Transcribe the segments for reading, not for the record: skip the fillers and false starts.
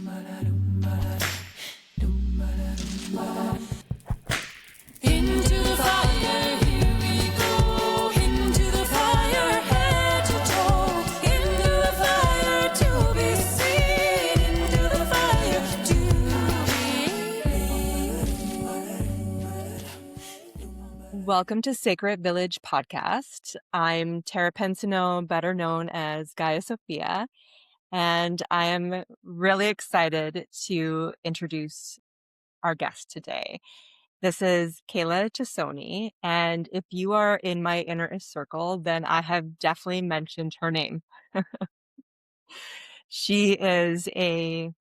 Into the fire, here we go. Into the fire, head to toe. Into the fire to be seen. Into the fire to be. Welcome to Sacred Village Podcast. I'm Tara Pinsonnault, better known as Gaia Sophia, and I am really excited to introduce our guest today. This is Kayla Tassone, and if you are in my inner circle, then I have definitely mentioned her name. She is a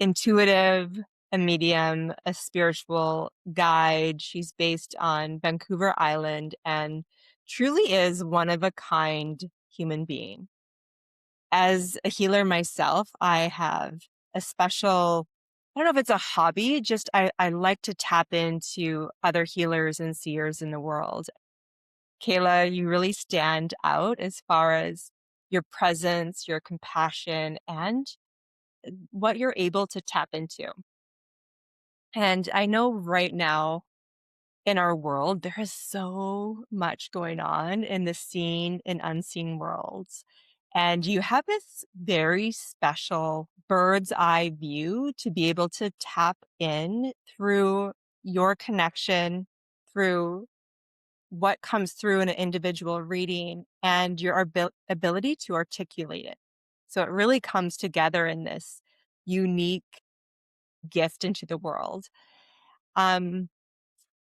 intuitive, a medium, a spiritual guide. She's based on Vancouver Island and truly is one of a kind human being. As a healer myself, I have a special, I don't know if it's a hobby, just I like to tap into other healers and seers in the world. Kayla, you really stand out as far as your presence, your compassion, and what you're able to tap into. And I know right now in our world, there is so much going on in the seen and unseen worlds. And you have this very special bird's eye view to be able to tap in through your connection, through what comes through in an individual reading, and your ability to articulate it. So it really comes together in this unique gift into the world.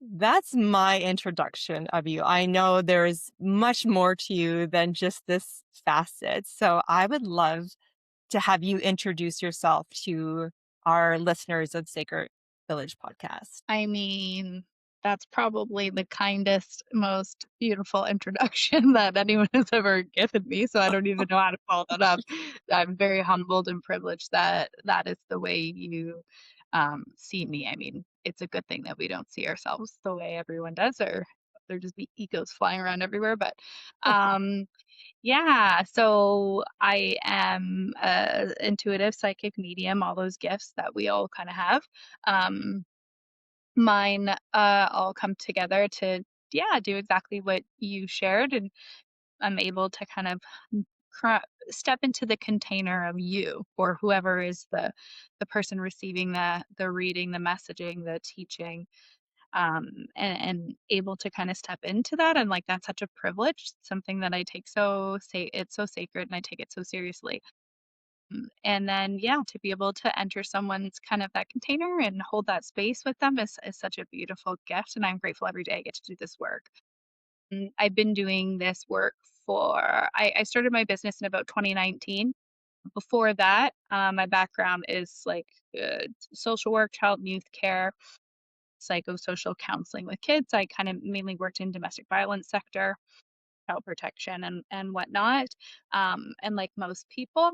That's my introduction of you. I know there's much more to you than just this facet. So I would love to have you introduce yourself to our listeners of Sacred Village Podcast. I mean, that's probably the kindest, most beautiful introduction that anyone has ever given me. So I don't even know how to follow that up. I'm very humbled and privileged that that is the way you see me. I mean, it's a good thing that we don't see ourselves the way everyone does, or there'd just be egos flying around everywhere. But yeah, so I am a intuitive, psychic, medium, all those gifts that we all kind of have. Mine all come together to do exactly what you shared, and I'm able to kind of step into the container of you, or whoever is the person receiving the reading, the messaging, the teaching, and able to kind of step into that. And like, that's such a privilege, something that I take it's so sacred, and I take it so seriously. And then, to be able to enter someone's kind of that container and hold that space with them is such a beautiful gift. And I'm grateful every day I get to do this work. I've been doing this work I started my business in about 2019. Before that, my background is like social work, child and youth care, psychosocial counseling with kids. I kind of mainly worked in domestic violence sector, child protection and whatnot. And like most people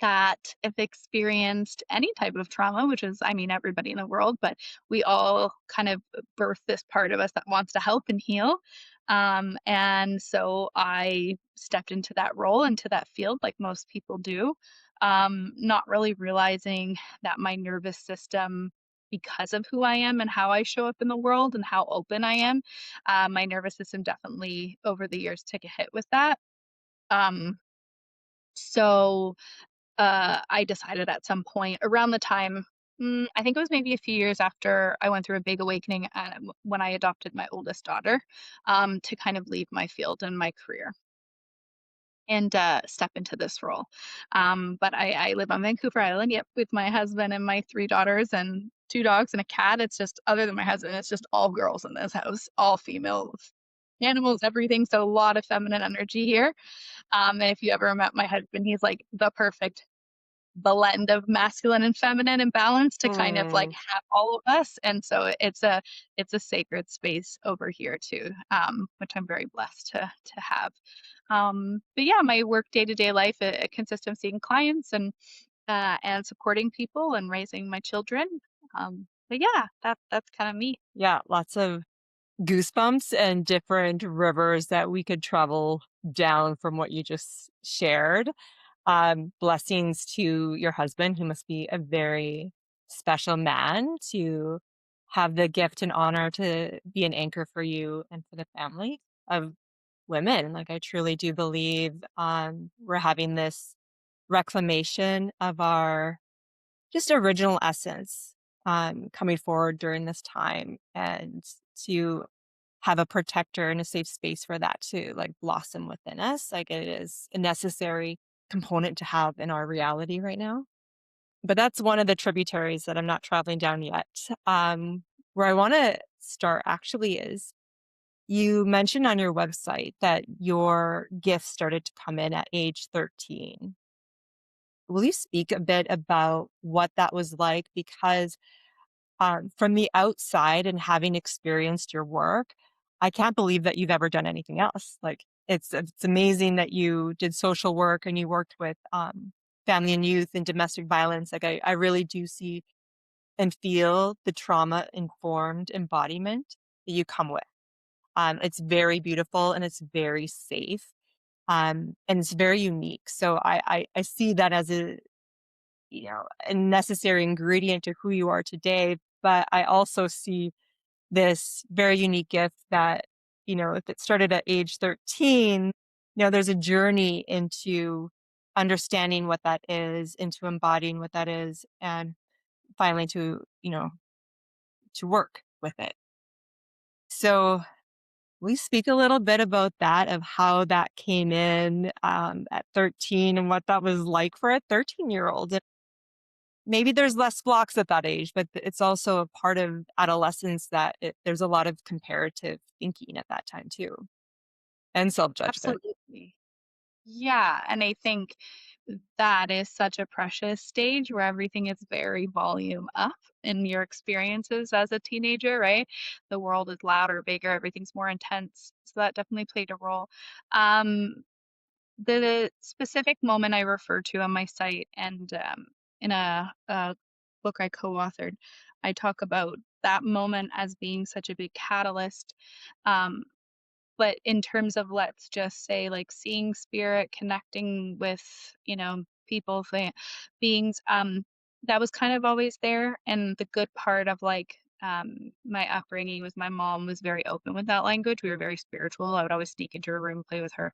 that have experienced any type of trauma, which is, I mean, everybody in the world, but we all kind of birth this part of us that wants to help and heal. And so I stepped into that role, into that field, like most people do, not really realizing that my nervous system, because of who I am and how I show up in the world and how open I am, my nervous system definitely over the years took a hit with that. So I decided at some point around the time, I think it was maybe a few years after I went through a big awakening when I adopted my oldest daughter, to kind of leave my field and my career and step into this role. But I live on Vancouver Island, with my husband and my 3 daughters and 2 dogs and a cat. It's just, other than my husband, it's just all girls in this house, all female animals, everything. So a lot of feminine energy here. And if you ever met my husband, he's like the perfect blend of masculine and feminine and balance to kind of like have all of us. And so it's a sacred space over here too, which I'm very blessed to have. But yeah, my work day-to-day life, it consists of seeing clients and supporting people and raising my children. But yeah, that's kind of me. Yeah, lots of goosebumps and different rivers that we could travel down from what you just shared. Blessings to your husband, who must be a very special man to have the gift and honor to be an anchor for you and for the family of women. Like, I truly do believe we're having this reclamation of our just original essence coming forward during this time, and to have a protector and a safe space for that to like blossom within us. Like, it is a necessary component to have in our reality right now. But that's one of the tributaries that I'm not traveling down yet. Where I want to start actually is, you mentioned on your website that your gifts started to come in at age 13. Will you speak a bit about what that was like? Because from the outside and having experienced your work, I can't believe that you've ever done anything else. Like, it's amazing that you did social work and you worked with family and youth and domestic violence. Like, I really do see and feel the trauma informed embodiment that you come with. It's very beautiful and it's very safe. And it's very unique. So I see that as a necessary ingredient to who you are today. But I also see this very unique gift that, if it started at age 13, there's a journey into understanding what that is, into embodying what that is, and finally to work with it. So we speak a little bit about that, of how that came in at 13 and what that was like for a 13-year-old. Maybe there's less blocks at that age, but it's also a part of adolescence that there's a lot of comparative thinking at that time too, and self-judgment. Absolutely. Yeah, and I think that is such a precious stage where everything is very volume up in your experiences as a teenager, right? The world is louder, bigger, everything's more intense. So that definitely played a role. Um, the specific moment I refer to on my site and in a book I co-authored, I talk about that moment as being such a big catalyst. Um, but in terms of, let's just say, like seeing spirit, connecting with, people, beings, that was kind of always there. And the good part of like my upbringing was my mom was very open with that language. We were very spiritual. I would always sneak into her room, play with her,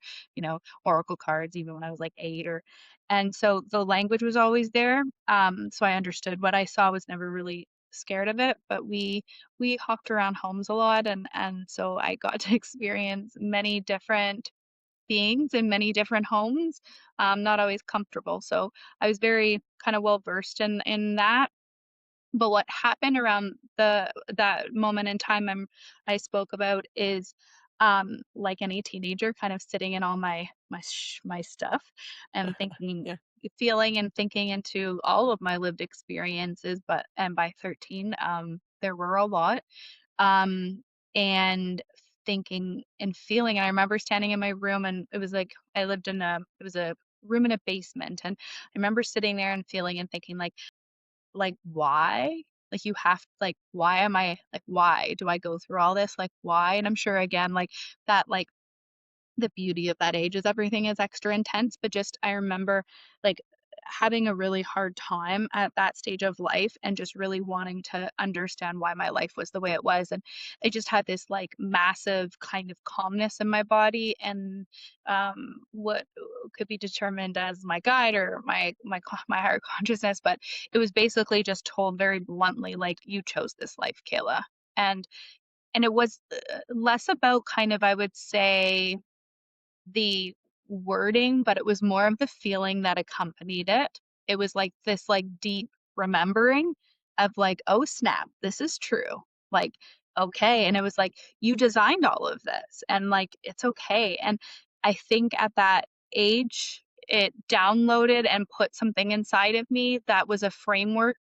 oracle cards, even when I was like 8 or and so the language was always there. So I understood. What I saw was never really scared of it, but we hopped around homes a lot, and so I got to experience many different beings in many different homes, not always comfortable. So I was very kind of well versed in that. But what happened around that moment in time I spoke about is like any teenager kind of sitting in all my stuff and thinking, Yeah. feeling and thinking into all of my lived experiences. And by 13 there were a lot, um, and thinking and feeling. I remember standing in my room, and it was like I lived in it was a room in a basement, and I remember sitting there and feeling and thinking like why? Like you have like why am I like why do I go through all this? Like why? And I'm sure again like that like the beauty of that age is everything is extra intense, but just I remember like having a really hard time at that stage of life and just really wanting to understand why my life was the way it was. And I just had this like massive kind of calmness in my body, and what could be determined as my guide or my higher consciousness, but it was basically just told very bluntly, like, you chose this life, Kayla. and and it was less about kind of, I would say, the wording, but it was more of the feeling that accompanied it. It was like this like deep remembering of like, oh snap, this is true. Like, okay. And it was like, you designed all of this and like it's okay. And I think at that age, it downloaded and put something inside of me that was a framework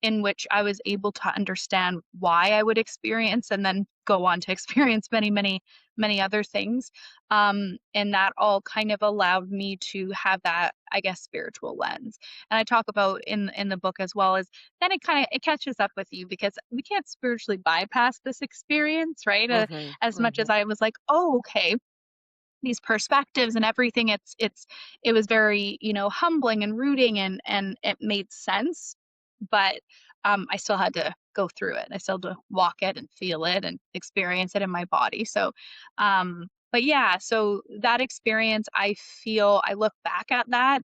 in which I was able to understand why I would experience and then go on to experience many, many, many other things. And that all kind of allowed me to have that, I guess, spiritual lens. And I talk about in the book as well, as then it catches up with you because we can't spiritually bypass this experience, right? Hmm. As much as Hmm. I was like, oh, okay, these perspectives and everything. It was very, humbling and rooting, and it made sense. But I still had to go through it. I still had to walk it and feel it and experience it in my body. So but yeah, so that experience, I look back at that,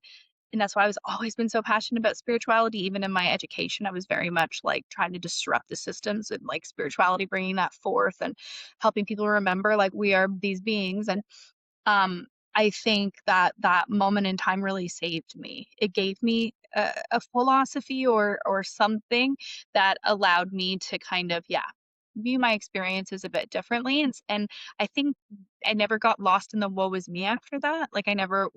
and that's why I was always been so passionate about spirituality. Even in my education, I was very much like trying to disrupt the systems and like spirituality, bringing that forth and helping people remember like we are these beings. And um, I think that that moment in time really saved me. It gave me a philosophy or something that allowed me to kind of, yeah, view my experiences a bit differently. And I think I never got lost in the woe was me after that. Like I never,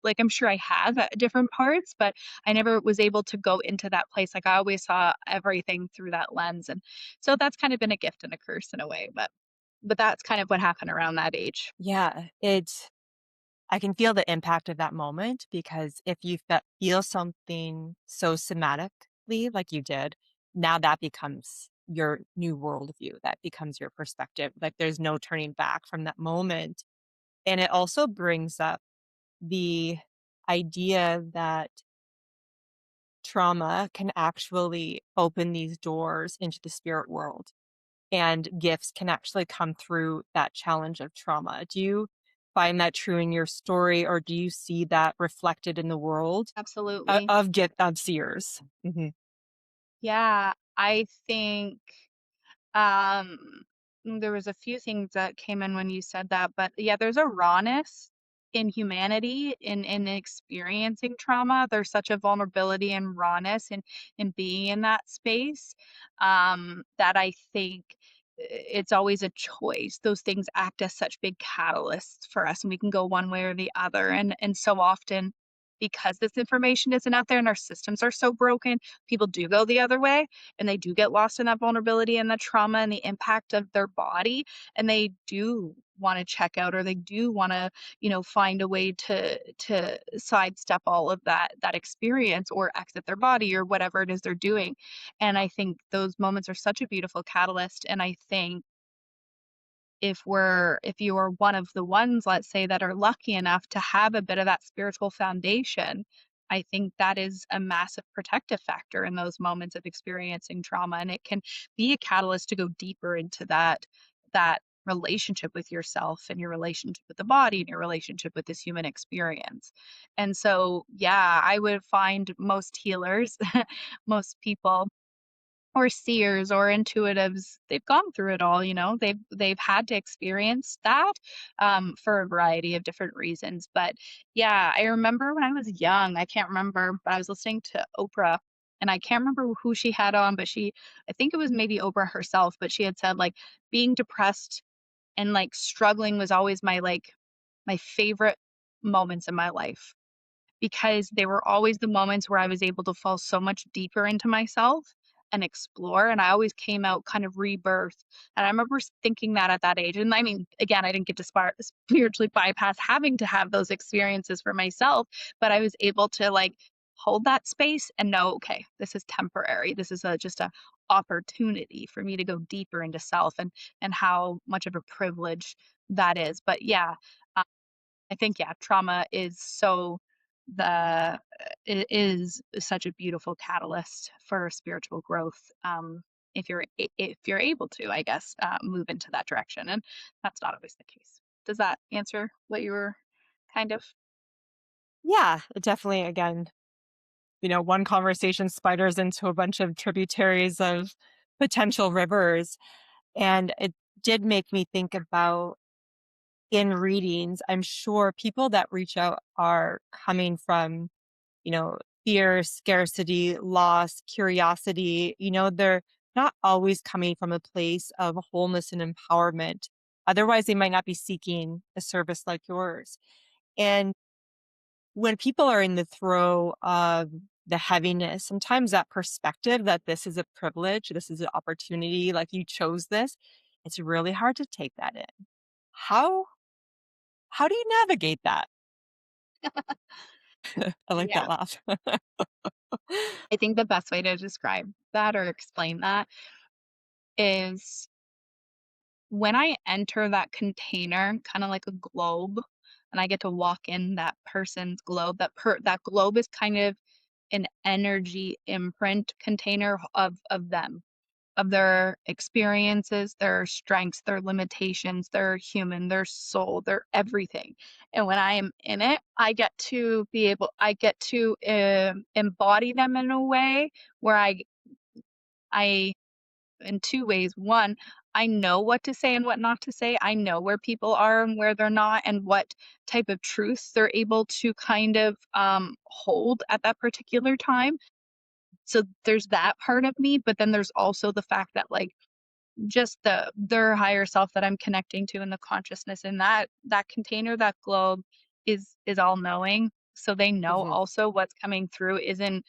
like I'm sure I have at different parts, but I never was able to go into that place. Like I always saw everything through that lens. And so that's kind of been a gift and a curse in a way. But that's kind of what happened around that age. Yeah, I can feel the impact of that moment because if you feel something so somatically like you did, now that becomes your new worldview. That becomes your perspective. Like there's no turning back from that moment. And it also brings up the idea that trauma can actually open these doors into the spirit world and gifts can actually come through that challenge of trauma. Do you find that true in your story, or do you see that reflected in the world Absolutely. of gift of seers? Mhm. Yeah, I think um there was a few things that came in when you said that, but yeah, there's a rawness in humanity in experiencing trauma. There's such a vulnerability and rawness in being in that space that I think it's always a choice. Those things act as such big catalysts for us, and we can go one way or the other. And so often, because this information isn't out there and our systems are so broken, people do go the other way and they do get lost in that vulnerability and the trauma and the impact of their body, and they do want to check out, or they do want to, find a way to sidestep all of that experience or exit their body or whatever it is they're doing. And I think those moments are such a beautiful catalyst. And I think if you are one of the ones, let's say, that are lucky enough to have a bit of that spiritual foundation, I think that is a massive protective factor in those moments of experiencing trauma. And it can be a catalyst to go deeper into that relationship with yourself and your relationship with the body and your relationship with this human experience. And so, yeah, I would find most healers, most people or seers or intuitives, they've gone through it all. They've had to experience that for a variety of different reasons. But yeah, I remember when I was young, I can't remember, but I was listening to Oprah, and I can't remember who she had on, but I think it was maybe Oprah herself, but she had said like being depressed and like struggling was always my favorite moments in my life, because they were always the moments where I was able to fall so much deeper into myself and explore, and I always came out kind of rebirthed. And I remember thinking that at that age. And I mean, again, I didn't get to spiritually bypass having to have those experiences for myself, but I was able to like hold that space and know, okay, this is temporary. This is just a opportunity for me to go deeper into self, and how much of a privilege that is. But yeah, I think, yeah, trauma is the it is such a beautiful catalyst for spiritual growth, if you're able to, I guess, move into that direction, and that's not always the case. Does that answer what you were kind of? Yeah, definitely. Again, one conversation spiders into a bunch of tributaries of potential rivers. And it did make me think about in readings, I'm sure people that reach out are coming from, fear, scarcity, loss, curiosity. They're not always coming from a place of wholeness and empowerment. Otherwise, they might not be seeking a service like yours. And when people are in the throe of the heaviness, sometimes that perspective that this is a privilege, this is an opportunity, like you chose this, it's really hard to take that in. How how do you navigate that? I like that Yeah. laugh. I think the best way to describe that or explain that is when I enter that container, kinda like a globe, and I get to walk in that person's globe. That globe is kind of an energy imprint container of them, of their experiences, their strengths, their limitations, their human, their soul, their everything. And when I am in it, I get to embody them in a way where I, in two ways. One, I know what to say and what not to say. I know where people are and where they're not, and what type of truths they're able to kind of hold at that particular time. So there's that part of me, but then there's also the fact that like just their higher self that I'm connecting to in the consciousness, and that container, that globe is all knowing. So they know Hmm. also what's coming through isn't,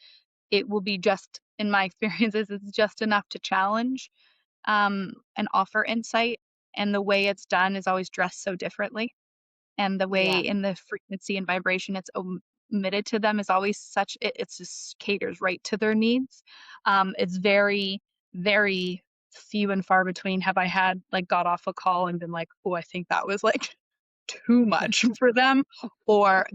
it will be just, in my experiences, it's just enough to challenge and offer insight. And the way it's done is always dressed so differently, and the way Yeah. in the frequency and vibration it's omitted to them is always such, it's just caters right to their needs. It's very, very few and far between have I had like got off a call and been like, oh, I think that was like too much for them, or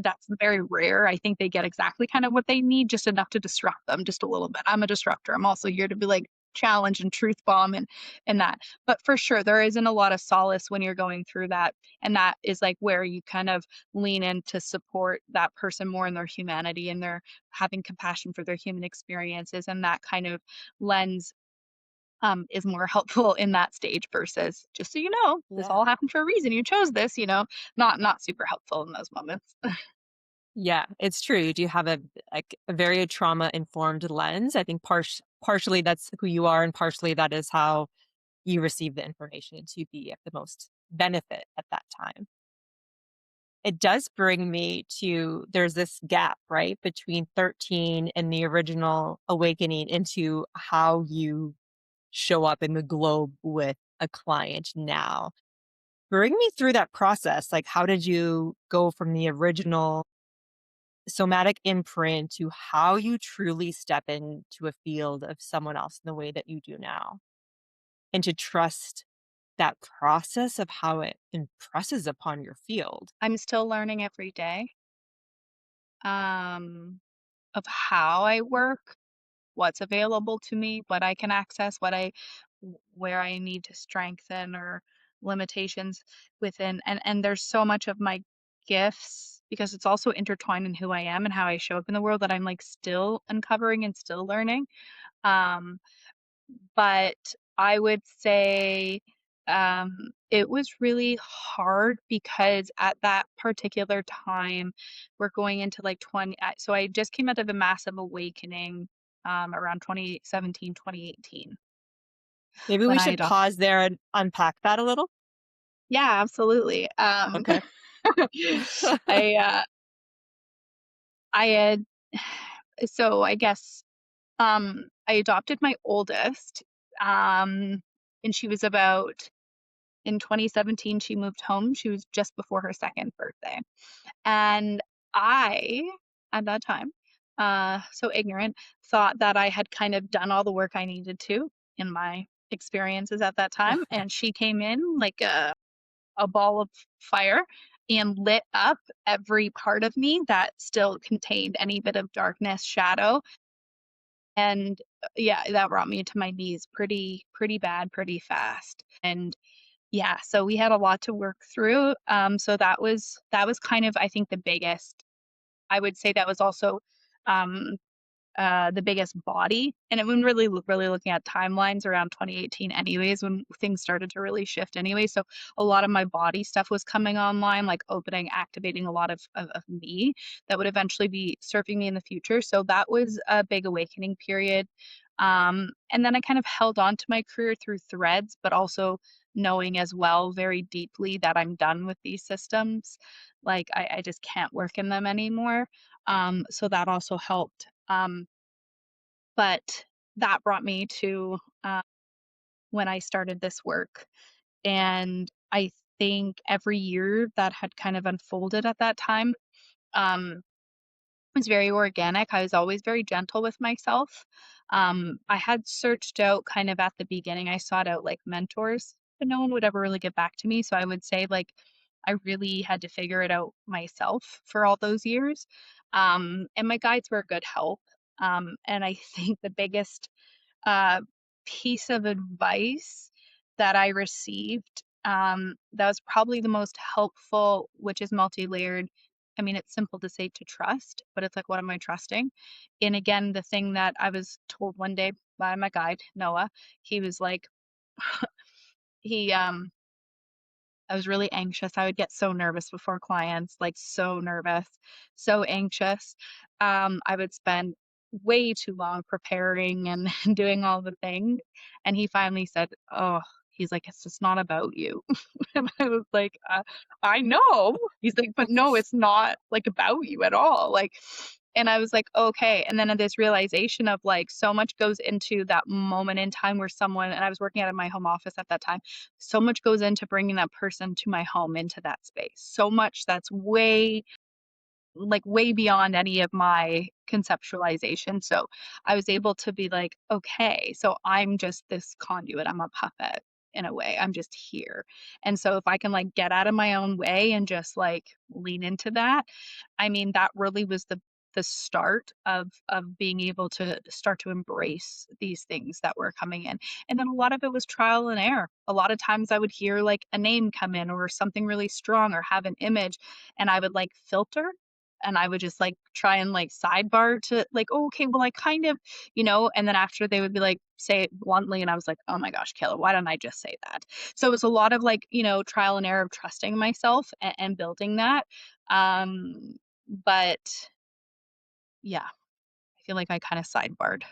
that's very rare. I think they get exactly kind of what they need, just enough to disrupt them just a little bit. I'm a disruptor. I'm also here to be like challenge and truth bomb and that. But for sure, there isn't a lot of solace when you're going through that, and that is like where you kind of lean in to support that person more in their humanity and their having compassion for their human experiences, and that kind of lens is more helpful in that stage versus just so you know, this Yeah. all happened for a reason. You chose this, not super helpful in those moments. Yeah, it's true. You do have a very trauma informed lens. I think partially that's who you are, and partially that is how you receive the information to be of the most benefit at that time. It does bring me to there's this gap, right, between 13 and the original awakening into how you show up in the globe with a client now. Bring me through that process. Like, how did you go from the original somatic imprint to how you truly step into a field of someone else in the way that you do now, and to trust that process of how it impresses upon your field? I'm still learning every day of how I work, what's available to me, what I can access, where I need to strengthen or limitations within. And there's so much of my gifts, because it's also intertwined in who I am and how I show up in the world, that I'm like still uncovering and still learning. Um, but I would say it was really hard because at that particular time, we're going into like 20. So I just came out of a massive awakening around 2017, 2018 Maybe when we I should adopted. pause there and unpack that a little. Yeah, absolutely. Okay. I I had so I guess I adopted my oldest, um, and she was about, in 2017, she moved home. She was just before her second birthday. And I, at that time, so ignorant, thought that I had kind of done all the work I needed to in my experiences at that time. And she came in like a ball of fire and lit up every part of me that still contained any bit of darkness, shadow. And yeah, that brought me to my knees pretty bad, pretty fast. And yeah, so we had a lot to work through. So that was kind of, I think, the biggest. I would say that was also um the biggest body. And it, when really looking at timelines, around 2018 anyways, when things started to really shift anyway. So a lot of my body stuff was coming online, like opening, activating a lot of me that would eventually be serving me in the future. So that was a big awakening period. And then I kind of held on to my career through threads, but also knowing as well very deeply that I'm done with these systems. Like I just can't work in them anymore. So that also helped. But that brought me to when I started this work. And I think every year that had kind of unfolded at that time was very organic. I was always very gentle with myself. I had searched out kind of at the beginning, I sought out like mentors, but no one would ever really get back to me. So I would say, like, I really had to figure it out myself for all those years. And my guides were a good help. And I think the biggest uh, piece of advice that I received, that was probably the most helpful, which is multi-layered. I mean, it's simple to say to trust, but it's like, what am I trusting? And again, the thing that I was told one day by my guide, Noah, he was like, he I was really anxious. I would get so nervous before clients, like so nervous, so anxious. I would spend way too long preparing and doing all the things. And he finally said, "Oh, he's like, it's just not about you." And I was like, I know. He's like, but no, it's not like about you at all. Like, and I was like, okay. And then this realization of like so much goes into that moment in time where someone, and I was working out of my home office at that time, so much goes into bringing that person to my home into that space. So much that's way beyond any of my conceptualization. So I was able to be like, okay, so I'm just this conduit. I'm a puppet in a way. I'm just here. And so if I can like get out of my own way and just like lean into that, I mean, that really was the start of being able to start to embrace these things that were coming in. And then a lot of it was trial and error. A lot of times I would hear like a name come in or something really strong or have an image, and I would like filter, and I would just like try and like sidebar to like, oh, okay, well, I kind of, and then after they would be like, say it bluntly. And I was like, oh my gosh, Kayla, why don't I just say that? So it was a lot of like, trial and error of trusting myself and building that. But yeah, I feel like I kind of sidebarred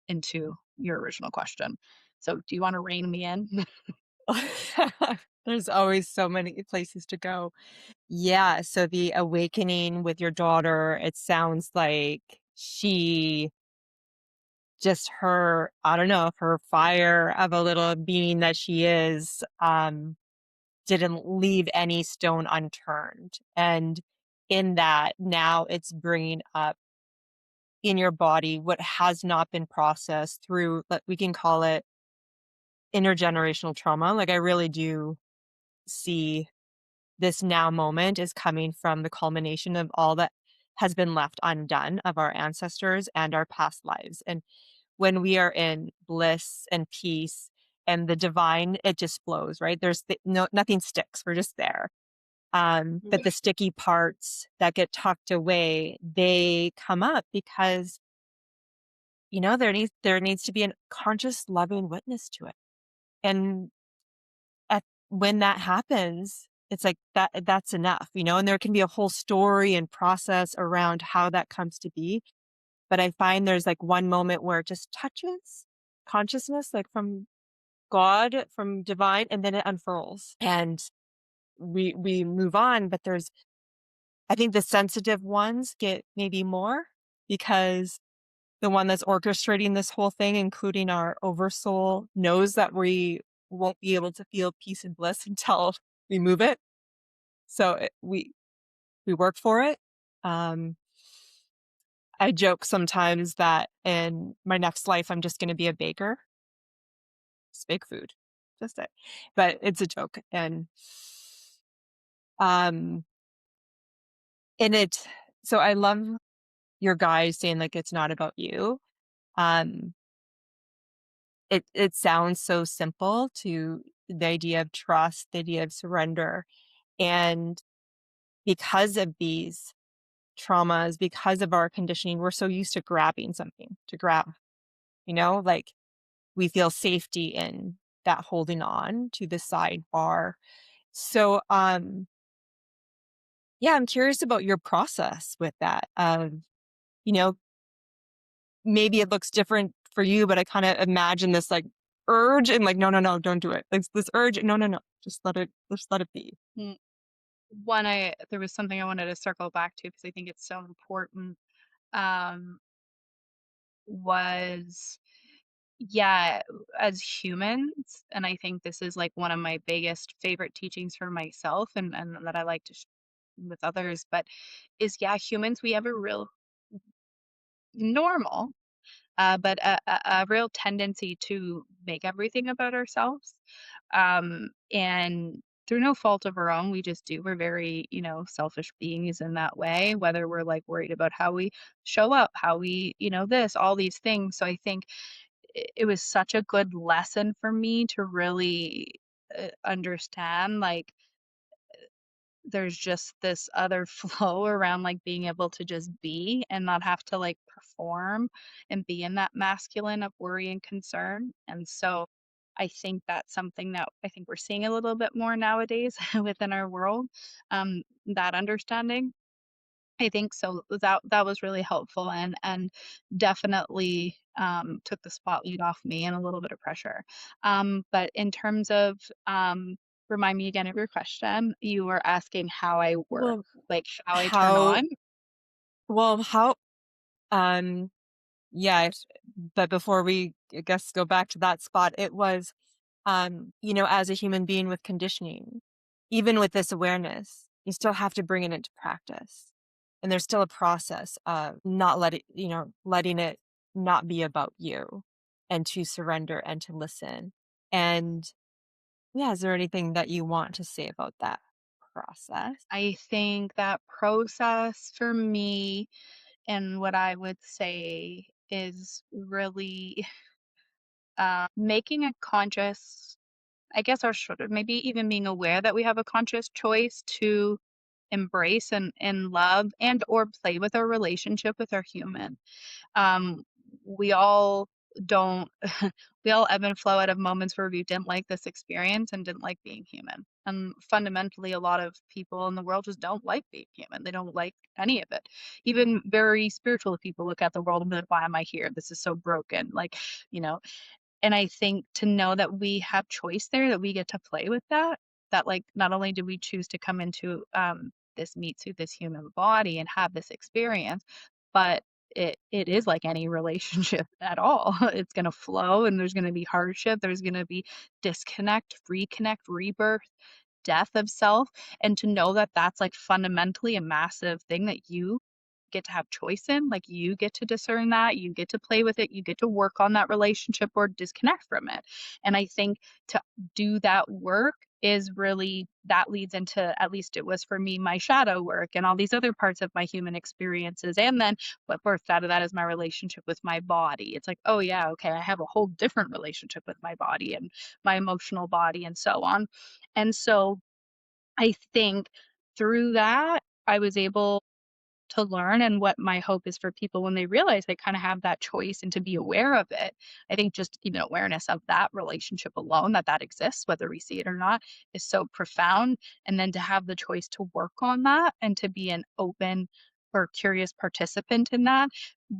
into your original question. So do you want to rein me in? There's always so many places to go. Yeah, so the awakening with your daughter, it sounds like she just her, I don't know, her fire of a little being that she is, didn't leave any stone unturned. And in that, now it's bringing up in your body what has not been processed through, we can call it intergenerational trauma. Like I really do see this now moment is coming from the culmination of all that has been left undone of our ancestors and our past lives. And when we are in bliss and peace and the divine, it just flows, right? No, nothing sticks. We're just there. But the sticky parts that get tucked away, they come up because, there needs to be a conscious, loving witness to it. And when that happens, it's like that's enough, and there can be a whole story and process around how that comes to be. But I find there's like one moment where it just touches consciousness, like from God, from divine, and then it unfurls and we move on. But I think the sensitive ones get maybe more because the one that's orchestrating this whole thing, including our oversoul, knows that we won't be able to feel peace and bliss until we move it. So we work for it. Um, I joke sometimes that in my next life, I'm just going to be a baker, just bake food, just it. But it's a joke, um, and it. So I love your guys saying like it's not about you. Um, it sounds so simple to the idea of trust, the idea of surrender, and because of these traumas, because of our conditioning, we're so used to grabbing something to grab, like we feel safety in that holding on to the sidebar. So, yeah, I'm curious about your process with that. You know, maybe it looks different for you, but I kind of imagine this like urge and like, no, no, no, don't do it. Like this urge, no, no, no, just let it be. Mm. There was something I wanted to circle back to because I think it's so important. Um, was Yeah, as humans, and I think this is like one of my biggest favorite teachings for myself, and that I like to with others, but is, yeah, humans, we have a real normal, but a real tendency to make everything about ourselves. And through no fault of our own, we just do. We're very, selfish beings in that way, whether we're like worried about how we show up, how we, this, all these things. So I think it was such a good lesson for me to really understand, like, there's just this other flow around, like, being able to just be and not have to, like, perform and be in that masculine of worry and concern, and so I think that's something that I think we're seeing a little bit more nowadays within our world, that understanding. I think so that was really helpful and definitely, took the spotlight off me and a little bit of pressure. But in terms of, remind me again of your question. You were asking how I work, Well, like how I turn how, on? how, um, yes, but before we, I guess, go back to that spot, it was, as a human being with conditioning, even with this awareness, you still have to bring it into practice. And there's still a process of not letting it not be about you and to surrender and to listen. And yeah, is there anything that you want to say about that process? I think that process for me, and what I would say is really, making a conscious, I guess, or sort of maybe even being aware that we have a conscious choice to embrace and love and or play with our relationship with our human. Um, we all don't we all ebb and flow out of moments where we didn't like this experience and didn't like being human. And fundamentally, a lot of people in the world just don't like being human. They don't like any of it. Even very spiritual people look at the world and be like, why am I here? This is so broken. Like, you know, and I think to know that we have choice there, that we get to play with that, that, like, not only do we choose to come into, this meat suit, this human body and have this experience, but it is like any relationship at all. It's gonna flow and there's gonna be hardship, there's gonna be disconnect, reconnect, rebirth, death of self, and to know that that's, like, fundamentally a massive thing that you get to have choice in, like, you get to discern that, you get to play with it, you get to work on that relationship or disconnect from it, and I think to do that work is really that leads into, at least it was for me, my shadow work and all these other parts of my human experiences, and then what birthed out of that is my relationship with my body. It's like, "Oh, yeah, okay, I have a whole different relationship with my body and my emotional body," and so on, and so I think through that, I was able to learn, and what my hope is for people when they realize they kind of have that choice and to be aware of it. I think just even awareness of that relationship alone, that that exists, whether we see it or not, is so profound. And then to have the choice to work on that and to be an open or curious participant in that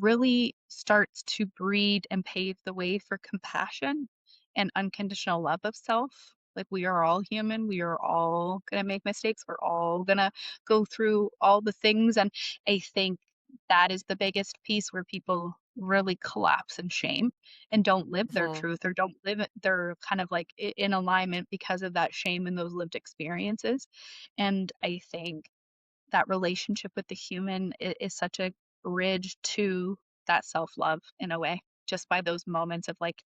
really starts to breed and pave the way for compassion and unconditional love of self. Like, we are all human. We are all going to make mistakes. We're all going to go through all the things. And I think that is the biggest piece where people really collapse in shame and don't live their Mhm. truth or don't live it. They're kind of like in alignment because of that shame and those lived experiences. And I think that relationship with the human is such a bridge to that self love in a way, just by those moments of like,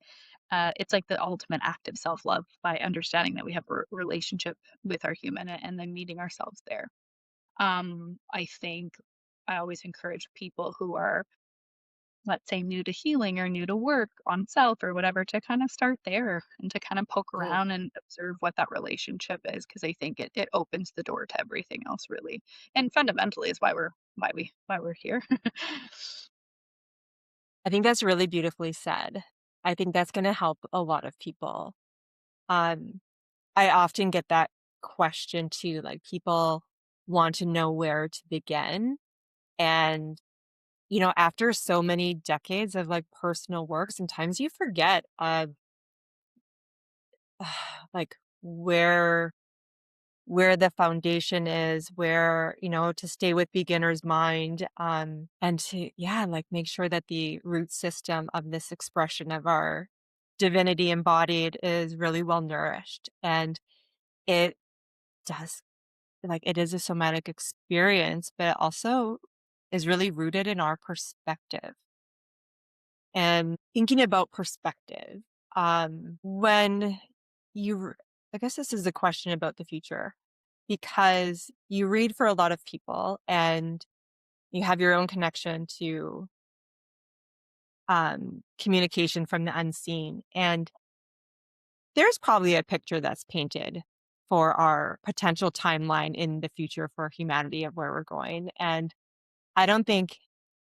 it's like the ultimate act of self love by understanding that we have a relationship with our human and then meeting ourselves there. I think I always encourage people who are, let's say, new to healing or new to work on self or whatever to kind of start there and to kind of poke Mhm. around and observe what that relationship is because I think it opens the door to everything else really. And fundamentally is why we're here. I think that's really beautifully said. I think that's going to help a lot of people. Um, I often get that question too, like people want to know where to begin. And, after so many decades of like personal work, sometimes you forget like where the foundation is, where, to stay with beginner's mind, and to, yeah, like make sure that the root system of this expression of our divinity embodied is really well nourished. And it does, like, it is a somatic experience, but it also is really rooted in our perspective. And thinking about perspective, when you, I guess this is a question about the future, because you read for a lot of people and you have your own connection to communication from the unseen. And there's probably a picture that's painted for our potential timeline in the future for humanity of where we're going. And I don't think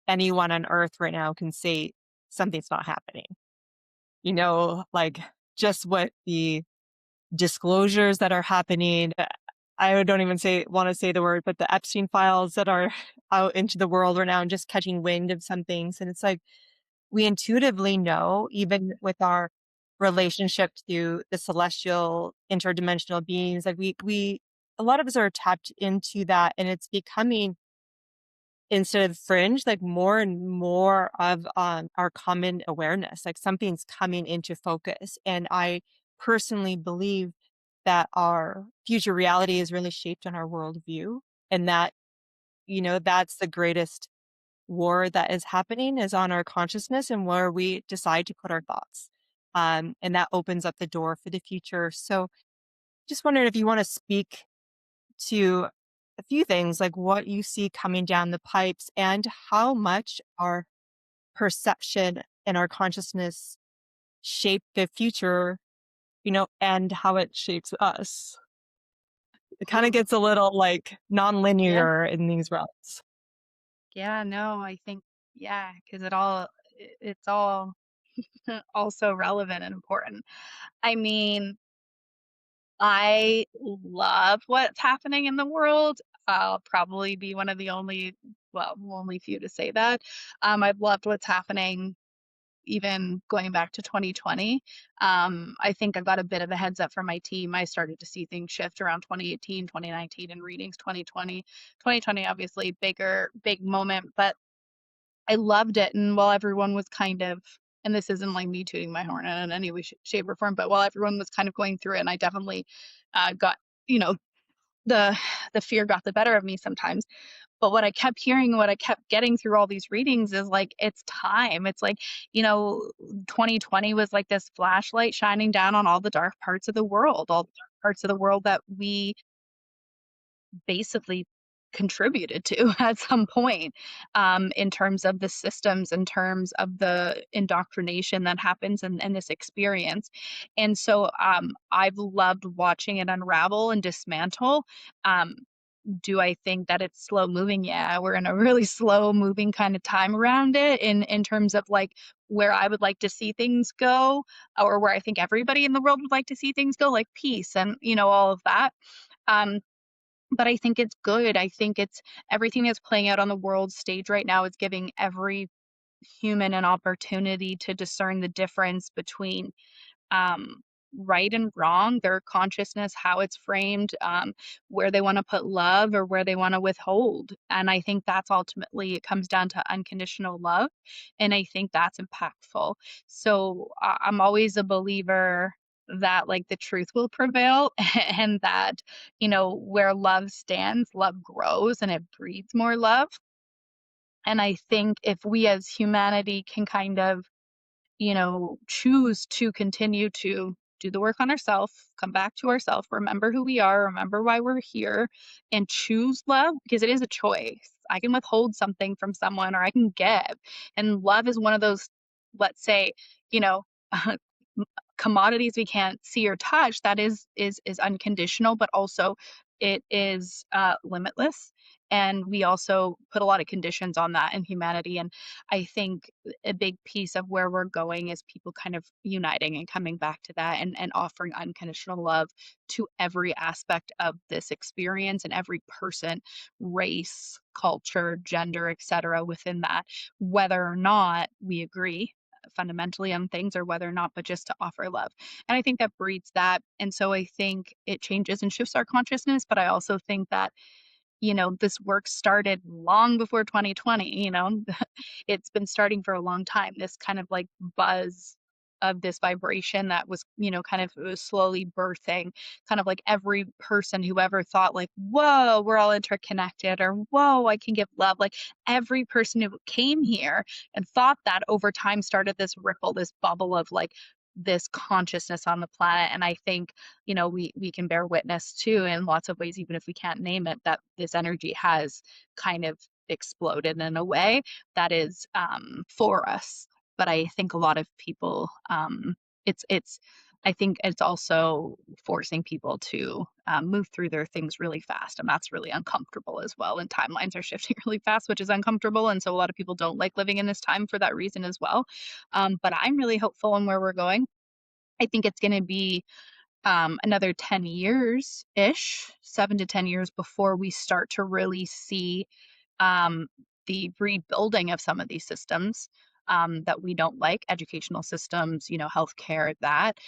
anyone on earth right now can say something's not happening. Like just what the disclosures that are happening. I don't even want to say the word, but the Epstein files that are out into the world right now and just catching wind of some things. And it's like, we intuitively know, even with our relationship to the celestial interdimensional beings, like a lot of us are tapped into that, and it's becoming, instead of fringe, like more and more of our common awareness, like something's coming into focus. And I personally believe that our future reality is really shaped on our worldview, and that, that's the greatest war that is happening, is on our consciousness and where we decide to put our thoughts. And that opens up the door for the future. So just wondered if you want to speak to a few things, like what you see coming down the pipes and how much our perception and our consciousness shape the future, and how it shapes us. It kind of Ooh, gets a little like yeah. nonlinear in these realms. Yeah, no, I think, yeah, because it's all also relevant and important. I mean, I love what's happening in the world. I'll probably be one of the only few to say that. I've loved what's happening even going back to 2020. I think I got a bit of a heads up from my team. I started to see things shift around 2018, 2019, and readings 2020. 2020, obviously, big moment, but I loved it. And while everyone was kind of, and this isn't like me tooting my horn in any way, shape, or form, but while everyone was kind of going through it, and I definitely got, you know, the the fear got the better of me sometimes. But what I kept hearing, what I kept getting through all these readings is like, it's time. It's like, 2020 was like this flashlight shining down on all the dark parts of the world, all the dark parts of the world that we basically contributed to at some point, in terms of the systems, in terms of the indoctrination that happens in this experience. And so I've loved watching it unravel and dismantle. Um, do I think that it's slow moving? Yeah, we're in a really slow moving kind of time around it in terms of like where I would like to see things go, or where I think everybody in the world would like to see things go, like peace and all of that. Um, but I think it's good. I think it's everything that's playing out on the world stage right now is giving every human an opportunity to discern the difference between um, right and wrong, their consciousness, how it's framed, where they want to put love or where they want to withhold. And I think that's ultimately, it comes down to unconditional love. And I think that's impactful. So I'm always a believer that like the truth will prevail and that, where love stands, love grows and it breeds more love. And I think if we as humanity can kind of choose to continue to do the work on ourselves, come back to ourselves, remember who we are, remember why we're here, and choose love because it is a choice. I can withhold something from someone or I can give. And love is one of those, let's say, you know, commodities we can't see or touch that is unconditional, but also it is limitless. And we also put a lot of conditions on that in humanity. And I think a big piece of where we're going is people kind of uniting and coming back to that and offering unconditional love to every aspect of this experience and every person, race, culture, gender, etc. within that, whether or not we agree fundamentally on things or whether or not, but just to offer love. And I think that breeds that. And so I think it changes and shifts our consciousness. But I also think that this work started long before 2020, it's been starting for a long time. This kind of like buzz of this vibration that was, kind of slowly birthing, kind of like every person who ever thought like, whoa, we're all interconnected, or whoa, I can give love. Like every person who came here and thought that over time started this ripple, this bubble of like this consciousness on the planet. And I think, we can bear witness too in lots of ways, even if we can't name it, that this energy has kind of exploded in a way that is for us. But I think a lot of people, it's I think it's also forcing people to move through their things really fast, and that's really uncomfortable as well. And timelines are shifting really fast, which is uncomfortable, and so a lot of people don't like living in this time for that reason as well. But I'm really hopeful in where we're going. I think it's going to be another 10 years ish, 7 to 10 years before we start to really see um, the rebuilding of some of these systems that we don't like, educational systems, healthcare, that.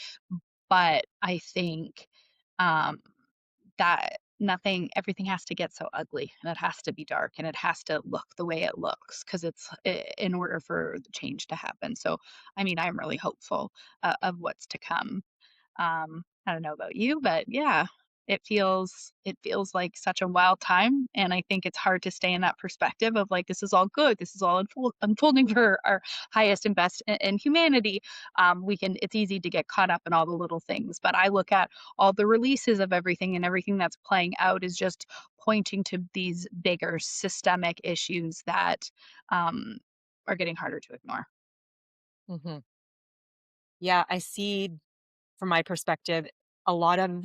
But I think um, that everything has to get so ugly, and it has to be dark, and it has to look the way it looks, because in order for the change to happen. So, I mean, I'm really hopeful of what's to come. I don't know about you, but yeah, it feels like such a wild time, and I think it's hard to stay in that perspective of like, this is all good, this is all unfolding for our highest and best in humanity. It's easy to get caught up in all the little things, but I look at all the releases of everything, and everything that's playing out is just pointing to these bigger systemic issues that um, are getting harder to ignore. Hmm. Yeah, I see from my perspective a lot of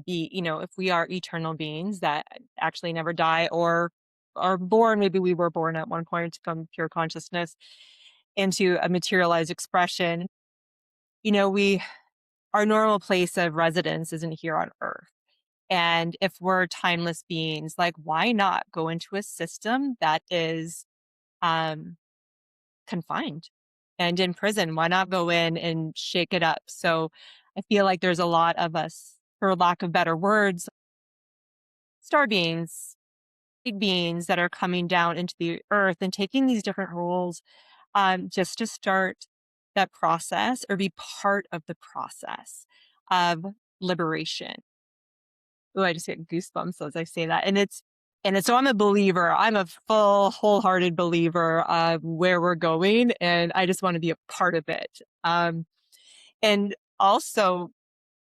if we are eternal beings that actually never die or are born, maybe we were born at one point from pure consciousness into a materialized expression, we our normal place of residence isn't here on earth. And if we're timeless beings, like why not go into a system that is um confined and in prison? Why not go in and shake it up? So I feel like there's a lot of us, for lack of better words, star beings, big beings that are coming down into the earth and taking these different roles just to start that process or be part of the process of liberation. Oh, I just get goosebumps as I say that. So I'm a believer. I'm a full, wholehearted believer of where we're going, and I just want to be a part of it. And also,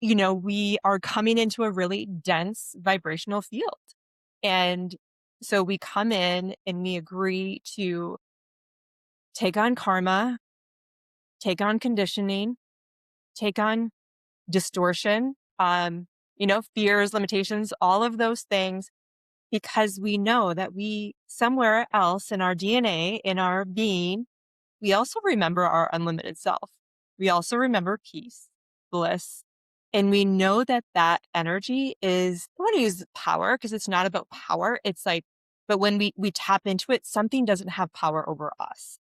we are coming into a really dense vibrational field. And so we come in and we agree to take on karma, take on conditioning, take on distortion, fears, limitations, all of those things, because we know that we somewhere else in our DNA, in our being, we also remember our unlimited self. We also remember peace, bliss. And we know that that energy is, I want to use power because it's not about power. It's like, but when we tap into it, something doesn't have power over us.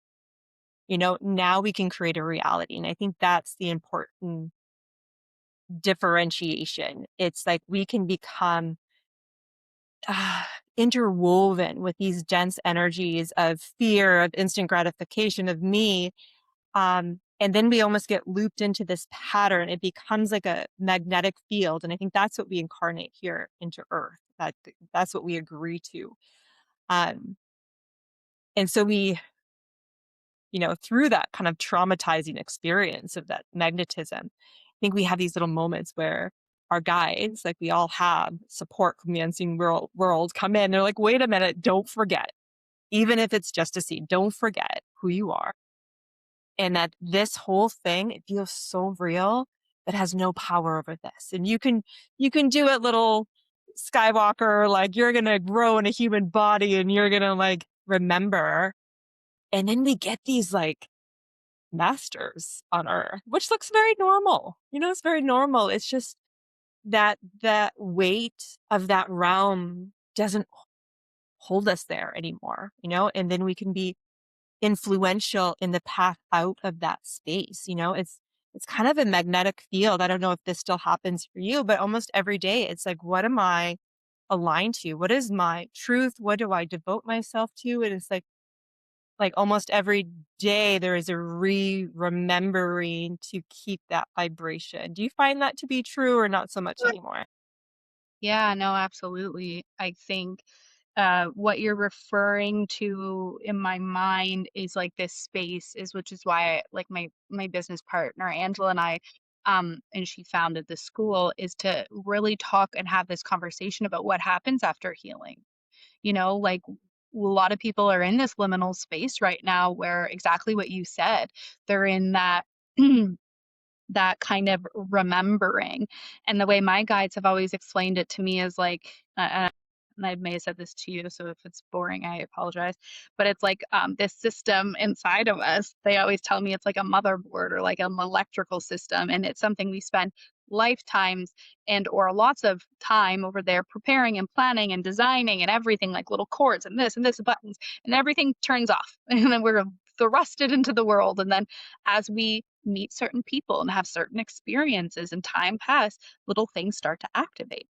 Now we can create a reality. And I think that's the important differentiation. It's like we can become interwoven with these dense energies of fear, of instant gratification, of me. And then we almost get looped into this pattern. It becomes like a magnetic field. And I think that's what we incarnate here into Earth. That's what we agree to. Um, and so we, through that kind of traumatizing experience of that magnetism, I think we have these little moments where our guides, like we all have support from the unseen world come in. They're like, wait a minute, don't forget, even if it's just a seed, don't forget who you are. And that this whole thing, it feels so real, that has no power over this. And you can do it, little Skywalker, like you're going to grow in a human body and you're going to like remember. And then we get these like masters on earth, which looks very normal. It's very normal. It's just that weight of that realm doesn't hold us there anymore, and then we can be influential in the path out of that space. It's kind of a magnetic field. I don't know if this still happens for you, but almost every day it's like, what am I aligned to? What is my truth? What do I devote myself to? And it's like almost every day there is a remembering to keep that vibration. Do you find that to be true or not so much anymore? Yeah, no, absolutely. I think what you're referring to in my mind is like this space is, which is why I, like my business partner Angela and I, and she founded the school, is to really talk and have this conversation about what happens after healing. Like a lot of people are in this liminal space right now where exactly what you said, they're in that that kind of remembering. And the way my guides have always explained it to me is like, and I may have said this to you, so if it's boring, I apologize. But it's like this system inside of us. They always tell me it's like a motherboard or like an electrical system, and it's something we spend lifetimes and or lots of time over there preparing and planning and designing and everything, like little cords and this buttons, and everything turns off, and then we're thrusted into the world. And then as we meet certain people and have certain experiences and time pass, little things start to activate.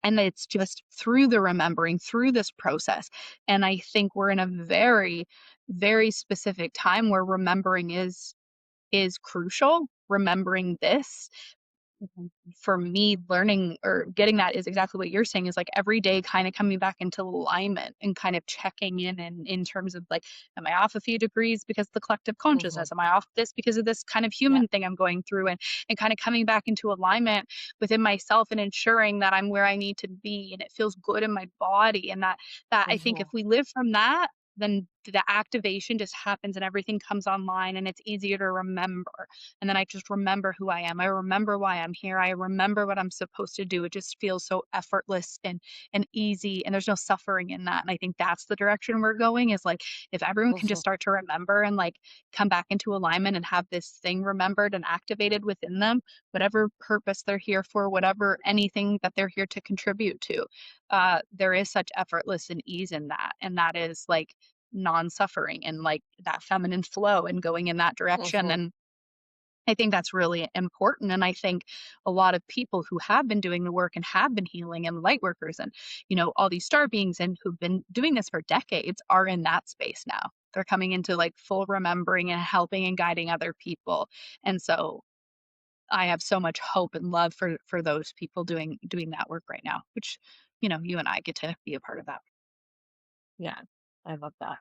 And it's just through the remembering, through this process. And I think we're in a very, very specific time where remembering is crucial. Remembering this, for me, learning or getting that is exactly what you're saying, is like every day kind of coming back into alignment and kind of checking in terms of like, am I off a few degrees because of the collective Mhm. consciousness? Am I off this because of this kind of Yeah. human thing I'm going through? And kind of coming back into alignment within myself and ensuring that I'm where I need to be and it feels good in my body. And that I think if Mhm. we live from that, then the activation just happens and everything comes online and it's easier to remember. And then I just remember who I am. I remember why I'm here. I remember what I'm supposed to do. It just feels so effortless and easy, and there's no suffering in that. And I think that's the direction we're going, is like if everyone can just Mhm. start to remember and like come back into alignment and have this thing remembered and activated within them, whatever purpose they're here for, whatever anything that they're here to contribute to, there is such effortless and ease in that. And that is like non-suffering and like that feminine flow and going in that direction. Mhm. And I think that's really important. And I think a lot of people who have been doing the work and have been healing, and light workers and, all these star beings and who've been doing this for decades, are in that space now. They're coming into like full remembering and helping and guiding other people. And so I have so much hope and love for those people doing that work right now, which, you and I get to be a part of that. Yeah. I love that.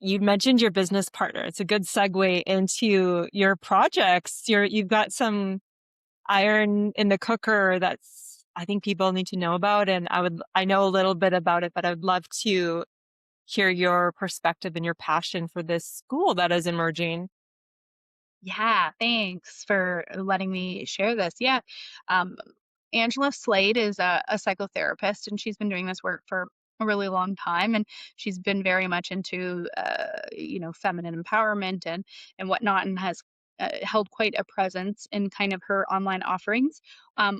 You mentioned your business partner. It's a good segue into your projects. You've got some iron in the cooker that's, I think people need to know about. And I know a little bit about it, but I would love to hear your perspective and your passion for this school that is emerging. Yeah, thanks for letting me share this. Yeah. Um, Angela Slade is a psychotherapist, and she's been doing this work for a really long time. And she's been very much into, feminine empowerment and whatnot, and has held quite a presence in kind of her online offerings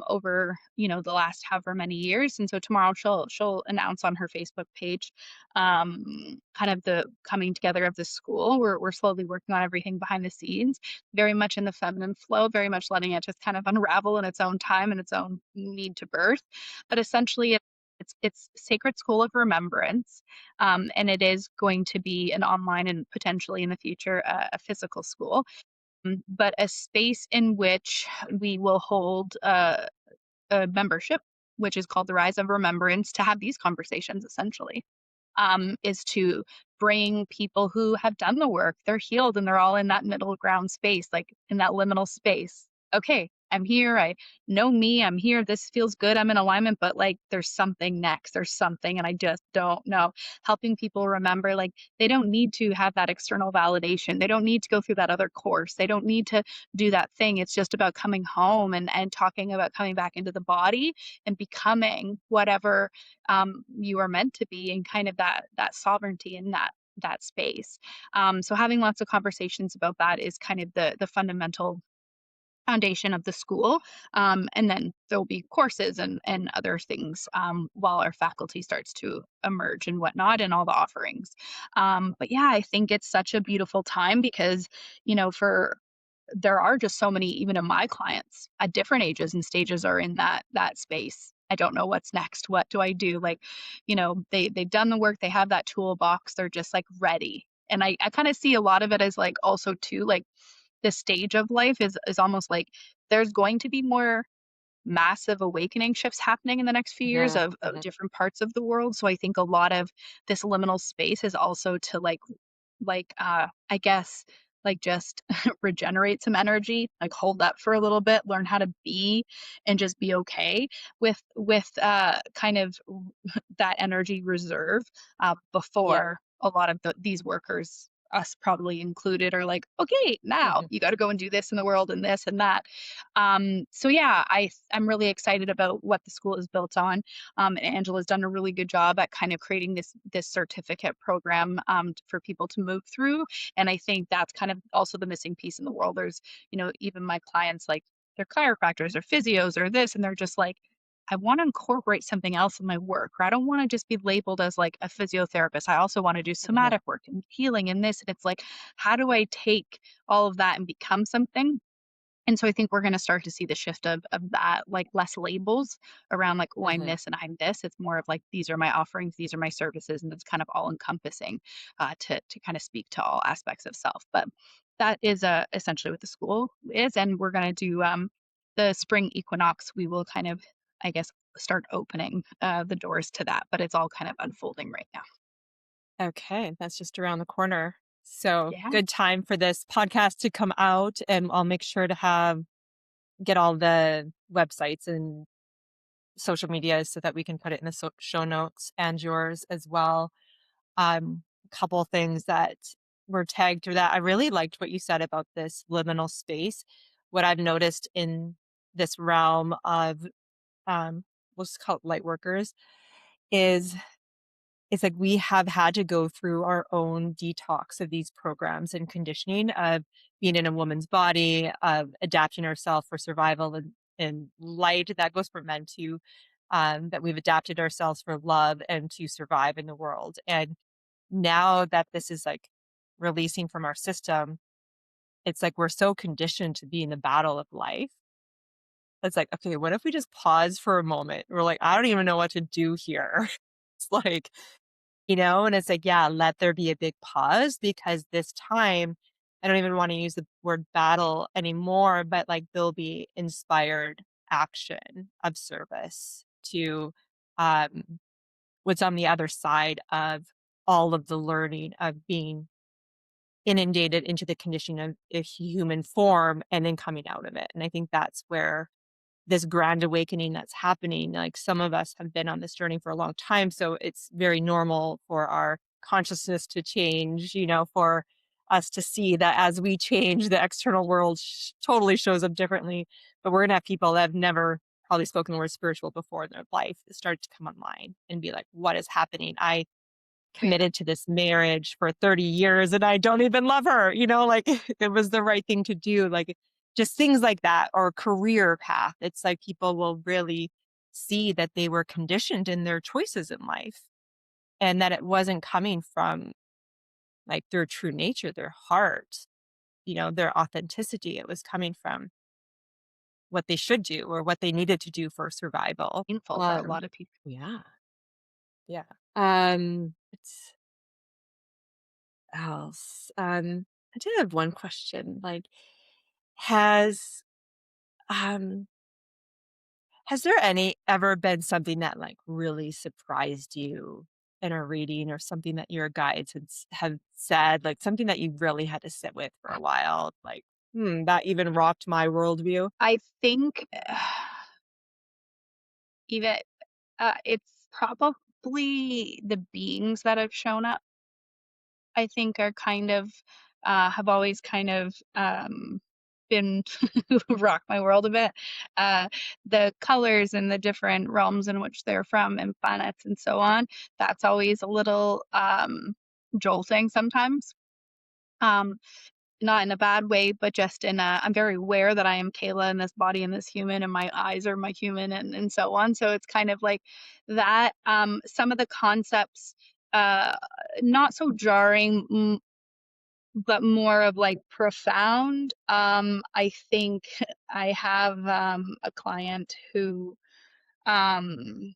over, the last however many years. And so tomorrow she'll announce on her Facebook page kind of the coming together of the school. We're slowly working on everything behind the scenes, very much in the feminine flow, very much letting it just kind of unravel in its own time and its own need to birth. But essentially, it's Sacred School of Remembrance, and it is going to be an online and potentially in the future a physical school, but a space in which we will hold a membership, which is called the Rise of Remembrance, to have these conversations essentially, is to bring people who have done the work. They're healed and they're all in that middle ground space, like in that liminal space. Okay, I'm here. I know me. I'm here. This feels good. I'm in alignment, but like there's something next. There's something, and I just don't know. Helping people remember, like, they don't need to have that external validation. They don't need to go through that other course. They don't need to do that thing. It's just about coming home and talking about coming back into the body and becoming whatever you are meant to be, and kind of that sovereignty in that space. So having lots of conversations about that is kind of the fundamental foundation of the school. And then there'll be courses and other things while our faculty starts to emerge and whatnot, and all the offerings. But yeah, I think it's such a beautiful time because, for there are just so many, even of my clients at different ages and stages, are in that space. I don't know what's next. What do I do? Like, they've done the work, they have that toolbox, they're just like ready. And I kind of see a lot of it as like also too, like, this stage of life is almost like there's going to be more massive awakening shifts happening in the next few years Yeah. of different parts of the world. So I think a lot of this liminal space is also to I guess like just regenerate some energy, like hold that for a little bit, learn how to be and just be okay with kind of that energy reserve Yeah. before a lot of these workers, us probably included, are like, okay, now Mhm. you got to go and do this in the world and this and that. So yeah, I'm really excited about what the school is built on. And Angela's done a really good job at kind of creating this certificate program for people to move through. And I think that's kind of also the missing piece in the world. There's, even my clients, like they're chiropractors or physios or this, and they're just like, I want to incorporate something else in my work, or I don't want to just be labeled as like a physiotherapist. I also want to do Mhm. somatic work and healing and this. And it's like, how do I take all of that and become something? And so I think we're going to start to see the shift of that, like less labels around like, oh, I'm Mhm. this and I'm this. It's more of like, these are my offerings, these are my services, and it's kind of all encompassing to kind of speak to all aspects of self. But that is essentially what the school is, and we're going to do the spring equinox. We will kind of, I guess, start opening the doors to that, but it's all kind of unfolding right now. Okay, that's just around the corner. So Yeah, good time for this podcast to come out, and I'll make sure to get all the websites and social media so that we can put it in the show notes and yours as well. A couple things that were tagged through that. I really liked what you said about this liminal space. What I've noticed in this realm of what's called light workers is it's like we have had to go through our own detox of these programs and conditioning of being in a woman's body, of adapting ourselves for survival and light. That goes for men too. That we've adapted ourselves for love and to survive in the world. And now that this is like releasing from our system, it's like we're so conditioned to be in the battle of life. It's like, okay, what if we just pause for a moment? We're like, I don't even know what to do here. It's like, and it's like, yeah, let there be a big pause because this time, I don't even want to use the word battle anymore, but like there'll be inspired action of service to um, what's on the other side of all of the learning of being inundated into the conditioning of a human form and then coming out of it. And I think that's where this grand awakening that's happening, like some of us have been on this journey for a long time. So it's very normal for our consciousness to change, for us to see that as we change, the external world totally shows up differently. But we're going to have people that have never probably spoken the word spiritual before in their life that start to come online and be like, what is happening? I yeah. committed to this marriage for 30 years and I don't even love her, like it was the right thing to do. Like just things like that or career path. It's like people will really see that they were conditioned in their choices in life and that it wasn't coming from like their true nature, their heart, their authenticity. It was coming from what they should do or what they needed to do for survival. Painful for a lot of people. Yeah. Yeah. It's else? I did have one question. Like, has um has there ever been something that like really surprised you in a reading or something that your guides have said, like something that you really had to sit with for a while? Like, that even rocked my worldview. I think even it's probably the beings that have shown up, I think are kind of have always kind of been rock my world a bit. Uh, the colors and the different realms in which they're from and planets and so on, that's always a little jolting sometimes. Um, Not in a bad way, but just in a, I'm very aware that I am Kayla in this body and this human, and my eyes are my human, and so on. So it's kind of like that. Some of the concepts, uh, not so jarring, but more of like profound. I think I have a client who um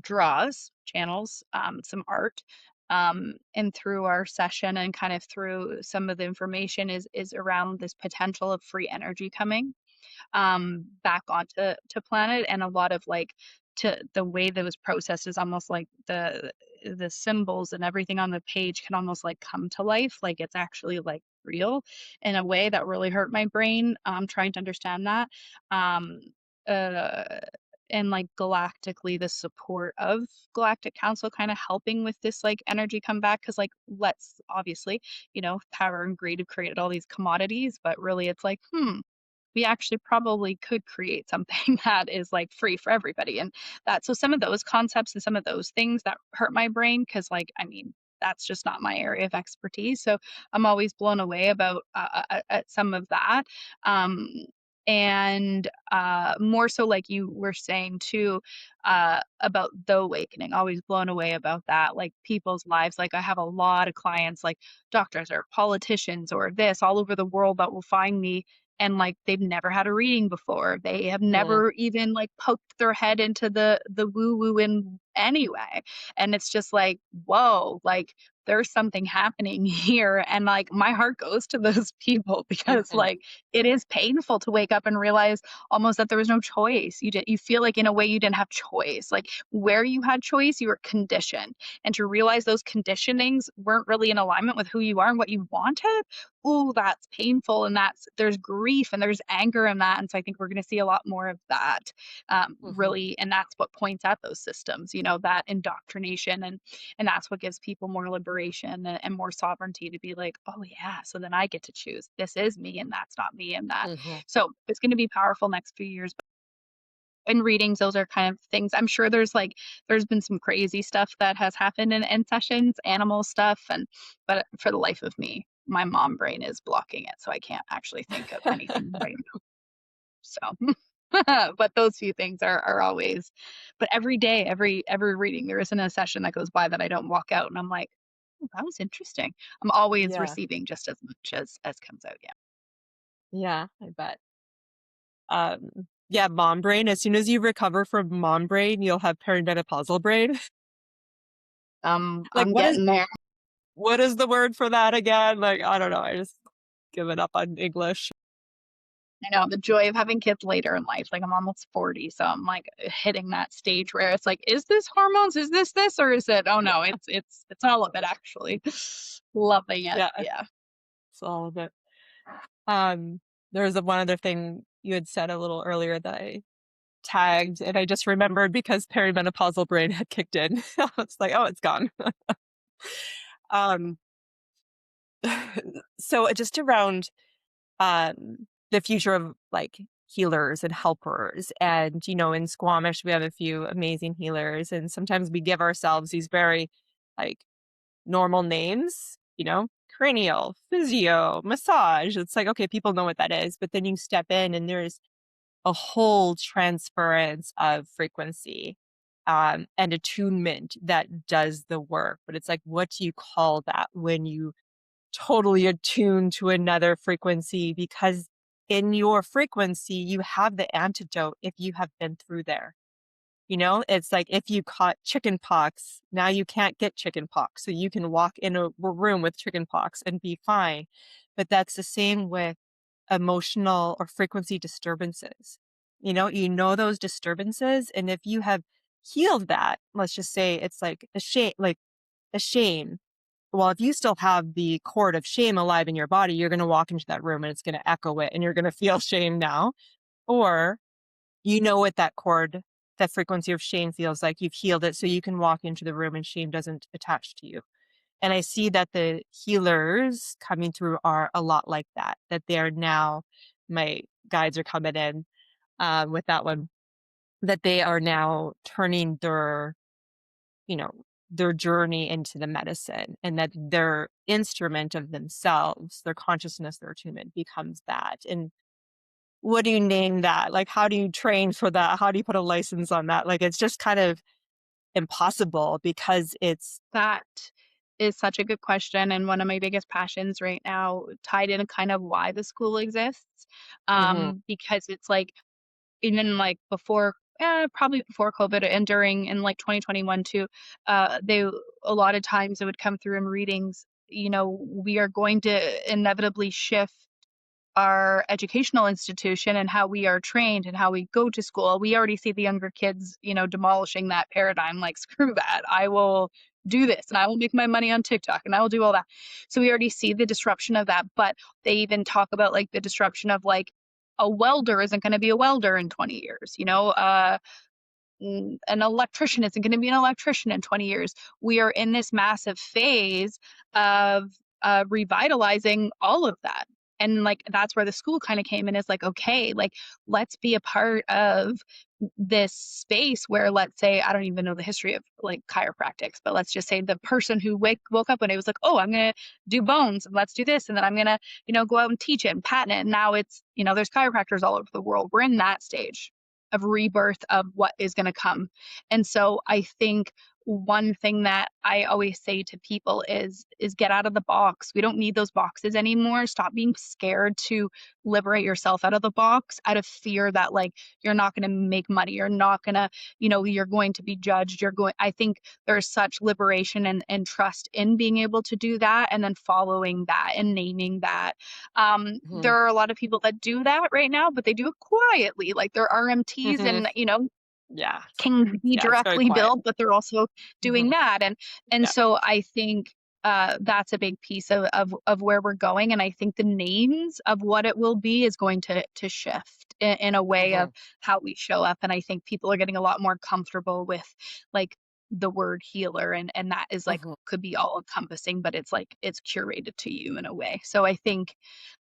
draws, channels some art. And through our session and kind of through some of the information is around this potential of free energy coming. back onto planet, and a lot of like to the way that was processed is almost like the symbols and everything on the page can almost like come to life, like it's actually like real in a way that really hurt my brain, trying to understand that. Um, uh, and like galactically, the support of Galactic Council kind of helping with this like energy come back. Cause like, let's obviously, power and greed have created all these commodities, but really it's like, we actually probably could create something that is like free for everybody. And that, so some of those concepts and some of those things that hurt my brain, because like, I mean, that's just not my area of expertise. So I'm always blown away about at some of that. Um, and more so, like you were saying too, about the awakening, always blown away about that, like people's lives. Like I have a lot of clients, like doctors or politicians or this all over the world that will find me, and like they've never had a reading before. They have Mm, never even like poked their head into the woo woo in any way. And it's just like, whoa, like there's something happening here. And like my heart goes to those people because mhm, like it is painful to wake up and realize almost that there was no choice. You feel like in a way you didn't have choice. Like where you had choice, you were conditioned. And to realize those conditionings weren't really in alignment with who you are and what you wanted, oh, that's painful, and there's grief and there's anger in that. And so I think we're going to see a lot more of that, mhm, really. And that's what points at those systems, that indoctrination, and that's what gives people more liberation and more sovereignty to be like, oh yeah, so then I get to choose. This is me, and that's not me, and that. mhm. So it's going to be powerful next few years. In readings, those are kind of things. I'm sure there's been some crazy stuff that has happened in sessions, animal stuff, but for the life of me, my mom brain is blocking it, so I can't actually think of anything right now. So but those few things are always, but every day, every reading, there isn't a session that goes by that I don't walk out and I'm like, oh, that was interesting. I'm always Yeah, receiving just as much as comes out. Yeah. yeah, I bet. Yeah, mom brain. As soon as you recover from mom brain, you'll have perimenopausal brain. Like, I'm getting there. what is the word for that again? Like, I don't know. I just given up on English. I know the joy of having kids later in life. Like I'm almost 40, so I'm like hitting that stage where it's like, is this hormones? Is this, or is it? Oh no, it's all of it actually. Loving it. Yeah, Yeah. it's all of it. Um, there was one other thing you had said a little earlier that I tagged, and I just remembered because perimenopausal brain had kicked in. It's like, oh, it's gone. Um, so just around the future of like healers and helpers, and in Squamish we have a few amazing healers, and sometimes we give ourselves these very like normal names, cranial, physio, massage. It's like, okay, people know what that is, but then you step in and there's a whole transference of frequency and attunement that does the work. But it's like, what do you call that when you totally attune to another frequency? Because in your frequency, you have the antidote if you have been through there. It's like if you caught chicken pox, now you can't get chicken pox. So you can walk in a room with chicken pox and be fine. But that's the same with emotional or frequency disturbances. You know those disturbances. And if you have healed that, let's just say it's like a shame. Well, if you still have the cord of shame alive in your body, you're going to walk into that room and it's going to echo it and you're going to feel shame now. Or you know what that cord, that frequency of shame feels like. You've healed it so you can walk into the room and shame doesn't attach to you. And I see that the healers coming through are a lot like that, that they are now, my guides are coming in with that one, that they are now turning you know, their journey into the medicine, and that their instrument of themselves, their consciousness, their attunement becomes that. And what do you name that? Like, how do you train for that? How do you put a license on that? Like, it's just kind of impossible because it's, That is such a good question, and one of my biggest passions right now, tied in kind of why the school exists. mhm, Because it's like even like before, probably before COVID and during in like 2021 too, they a lot of times it would come through in readings. We are going to inevitably shift our educational institution and how we are trained and how we go to school, we already see the younger kids, demolishing that paradigm. Like, screw that. I will do this and I will make my money on TikTok and I will do all that. So we already see the disruption of that. But they even talk about like the disruption of like a welder isn't going to be a welder in 20 years, an electrician isn't going to be an electrician in 20 years. We are in this massive phase of revitalizing all of that. And like that's where the school kind of came in, is like, okay, like let's be a part of this space where, let's say, I don't even know the history of like chiropractics, but let's just say the person who woke up one day was like, oh, I'm gonna do bones and let's do this, and then I'm gonna go out and teach it and patent it. And now it's there's chiropractors all over the world. We're in that stage of rebirth of what is going to come. And so I think one thing that I always say to people is get out of the box. We don't need those boxes anymore. Stop being scared to liberate yourself out of the box, out of fear that like you're not going to make money, you're not going to, you're going to be judged. I think there's such liberation and trust in being able to do that, and then following that and naming that. Mhm. There are a lot of people that do that right now, but they do it quietly. Like they're RMTs Mhm. and, Yeah. can be Yeah, it's very directly quiet. billed, but they're also doing Mhm. that. And Yeah. so I think that's a big piece of where we're going. And I think the names of what it will be is going to shift in a way of Mhm. how we show up. And I think people are getting a lot more comfortable with like the word healer, and that is like Mhm. could be all encompassing, but it's like it's curated to you in a way. So I think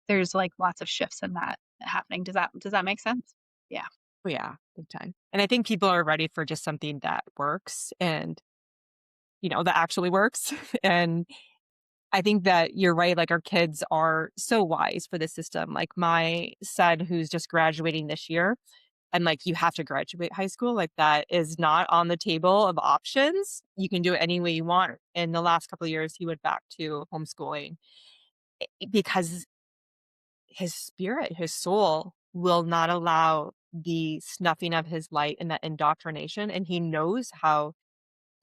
there's like lots of shifts in that happening. Does that make sense? Yeah. Oh, yeah, big time. And I think people are ready for just something that works and, that actually works. And I think that you're right. Like our kids are so wise for the system. Like my son, who's just graduating this year, I'm like, you have to graduate high school. Like that is not on the table of options. You can do it any way you want. In the last couple of years, he went back to homeschooling because his spirit, his soul will not allow the snuffing of his light and that indoctrination. And he knows how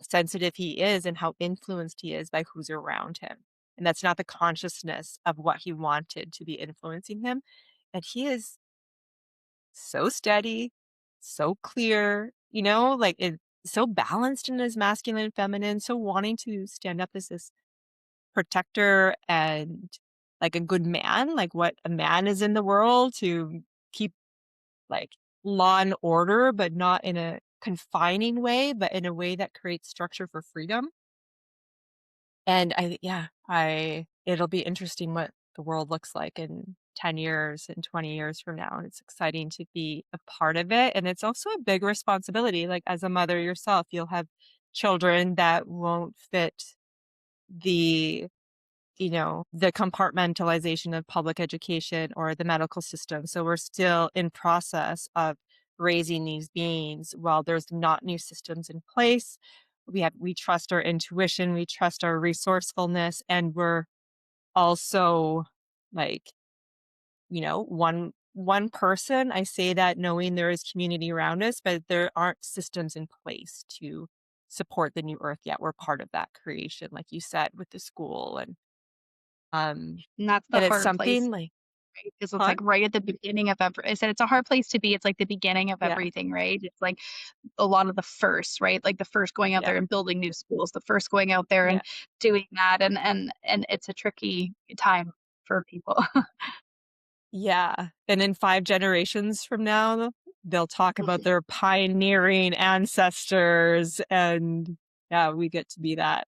sensitive he is and how influenced he is by who's around him. And that's not the consciousness of what he wanted to be influencing him. And he is so steady, so clear, like so balanced in his masculine and feminine, so wanting to stand up as this protector and like a good man, like what a man is in the world to keep like law and order, but not in a confining way, but in a way that creates structure for freedom. And it'll be interesting what the world looks like in 10 years and 20 years from now. And it's exciting to be a part of it. And it's also a big responsibility. Like as a mother yourself, you'll have children that won't fit the the compartmentalization of public education or the medical system. So we're still in process of raising these beings while there's not new systems in place. We trust our intuition, we trust our resourcefulness, and we're also like, one person. I say that knowing there is community around us, but there aren't systems in place to support the new earth yet. We're part of that creation, like you said, with the school um, And that's the and it's hard place, something like right? Because it's huh? like right at the beginning of every, I said it's a hard place to be. It's like the beginning of Yeah, everything, right? It's like a lot of the first, right? Like the first going out yeah, there and building new schools, the first going out there and yeah, doing that. And it's a tricky time for people. yeah. And in 5 generations from now, they'll talk about their pioneering ancestors, and yeah, we get to be that.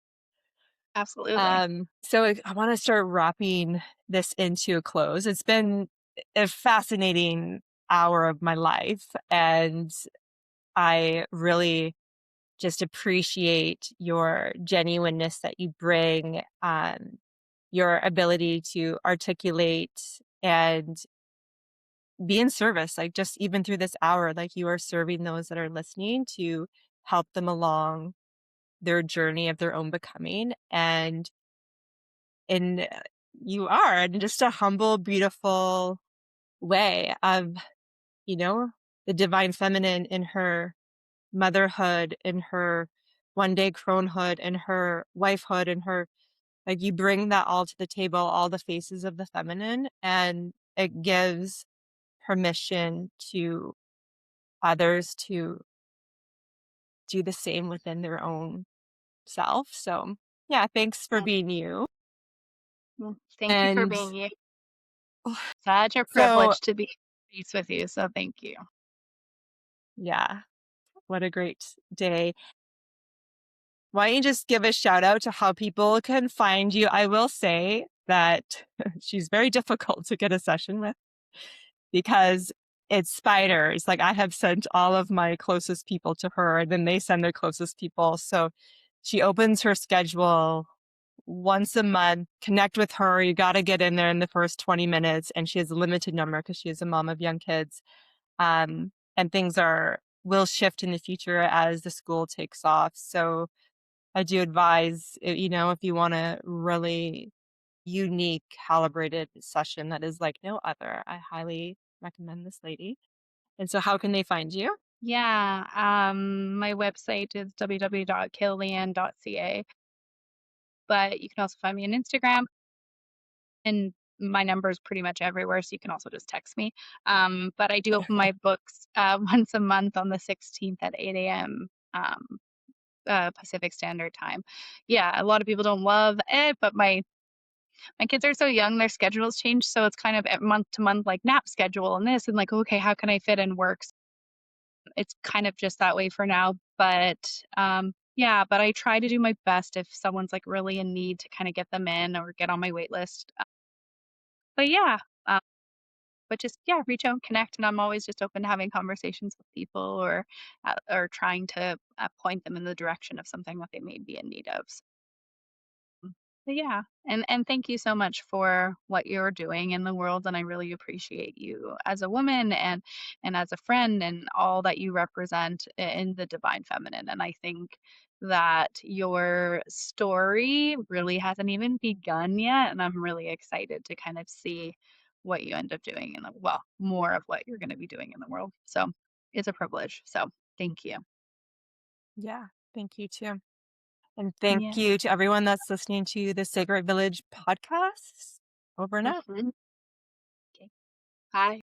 Absolutely. So I want to start wrapping this into a close. It's been a fascinating hour of my life, and I really just appreciate your genuineness that you bring, your ability to articulate and be in service, like just even through this hour, like you are serving those that are listening to help them along their journey of their own becoming. And you are in just a humble, beautiful way of, you know, the divine feminine in her motherhood, in her one day cronehood, in her wifehood, in her Like you bring that all to the table, all the faces of the feminine, and it gives permission to others to do the same within their own self. So, yeah, thanks for Mm, being you. thank you for And being you. Such a so, privilege to be peace with you. So thank you. yeah, what a great day. Why don't you just give a shout out to how people can find you? I will say that she's very difficult to get a session with because it's spiders. Like I have sent all of my closest people to her, and then they send their closest people. So she opens her schedule once a month. Connect with her. You got to get in there in the first 20 minutes. And she has a limited number because she is a mom of young kids. And things will shift in the future as the school takes off. So I do advise, if you want a really unique, calibrated session that is like no other, I highly recommend this lady. And so, how can they find you? Yeah. My website is www.kayleanne.ca, but you can also find me on Instagram, and my number is pretty much everywhere, so you can also just text me. But I do open my books once a month on the 16th at 8 a.m. Pacific Standard Time. Yeah, a lot of people don't love it, but my kids are so young, their schedules change, so it's kind of month to month, like nap schedule and this, and like, okay, how can I fit in work? It's kind of just that way for now, but yeah, but I try to do my best if someone's like really in need to kind of get them in or get on my wait list. But yeah, um, but just yeah, reach out, connect, and I'm always just open to having conversations with people or trying to point them in the direction of something that they may be in need of. But yeah, and thank you so much for what you're doing in the world, and I really appreciate you as a woman and as a friend and all that you represent in the divine feminine. And I think that your story really hasn't even begun yet, and I'm really excited to kind of see what you end up doing well, more of what you're going to be doing in the world. So it's a privilege. So thank you. Yeah, thank you too. And thank Yeah. you to everyone that's listening to the Sacred Village podcast. Over and out. Mhm. Okay. Bye.